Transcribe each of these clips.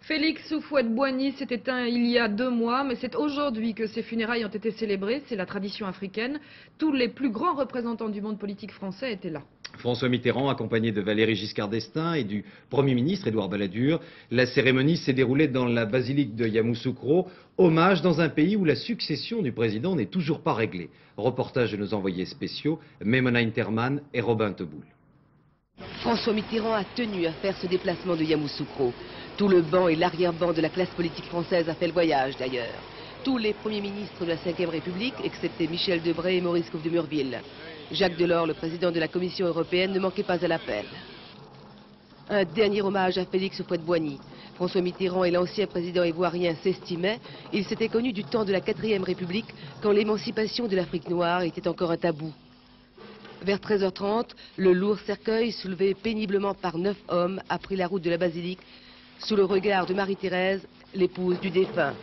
Félix Houphouët-Boigny s'est éteint il y a 2 mois, mais c'est aujourd'hui que ses funérailles ont été célébrées. C'est la tradition africaine. Tous les plus grands représentants du monde politique français étaient là. François Mitterrand, accompagné de Valéry Giscard d'Estaing et du Premier ministre Édouard Balladur. La cérémonie s'est déroulée dans la basilique de Yamoussoukro, hommage dans un pays où la succession du président n'est toujours pas réglée. Reportage de nos envoyés spéciaux, Memona Interman et Robin Teboul. François Mitterrand a tenu à faire ce déplacement de Yamoussoukro. Tout le banc et l'arrière-banc de la classe politique française a fait le voyage d'ailleurs. Tous les premiers ministres de la Ve République, excepté Michel Debré et Maurice Couve de Murville. Jacques Delors, le président de la Commission européenne, ne manquait pas à l'appel. Un dernier hommage à Félix Houphouët-Boigny. François Mitterrand et l'ancien président ivoirien s'estimaient. Ils s'étaient connus du temps de la 4e République, quand l'émancipation de l'Afrique noire était encore un tabou. Vers 13h30, le lourd cercueil, soulevé péniblement par 9 hommes, a pris la route de la basilique, sous le regard de Marie-Thérèse, l'épouse du défunt.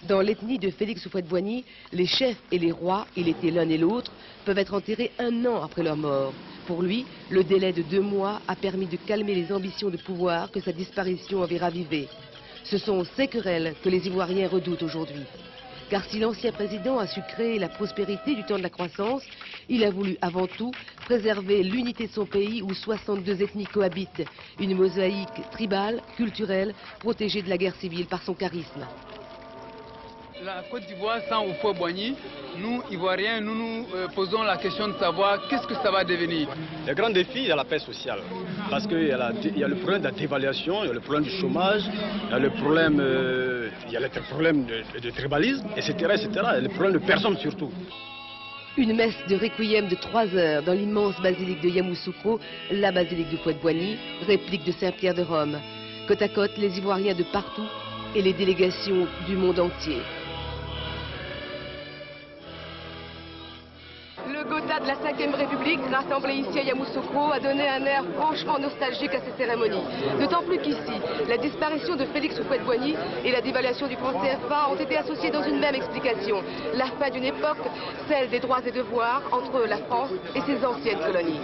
Dans l'ethnie de Félix Houphouët-Boigny, les chefs et les rois, il était l'un et l'autre, peuvent être enterrés 1 an après leur mort. Pour lui, le délai de 2 mois a permis de calmer les ambitions de pouvoir que sa disparition avait ravivées. Ce sont ces querelles que les Ivoiriens redoutent aujourd'hui. Car si l'ancien président a su créer la prospérité du temps de la croissance, il a voulu avant tout préserver l'unité de son pays où 62 ethnies cohabitent. Une mosaïque tribale, culturelle, protégée de la guerre civile par son charisme. La Côte d'Ivoire sans Houphouët-Boigny, nous, Ivoiriens, nous posons la question de savoir qu'est-ce que ça va devenir. Le grand défi, il y a la paix sociale. Parce qu'il y a le problème de la dévaluation, il y a le problème du chômage, il y a le problème, de tribalisme, etc., etc. Il y a le problème de personnes surtout. Une messe de requiem de 3 heures dans l'immense basilique de Yamoussoukro, la basilique de Houphouët-Boigny, réplique de Saint-Pierre de Rome. Côte à côte, les Ivoiriens de partout et les délégations du monde entier. Le Gotha de la 5e République, rassemblé ici à Yamoussoukro, a donné un air franchement nostalgique à ces cérémonies. D'autant plus qu'ici, la disparition de Félix Houphouët-Boigny et la dévaluation du franc CFA ont été associées dans une même explication. La fin d'une époque, celle des droits et devoirs entre la France et ses anciennes colonies.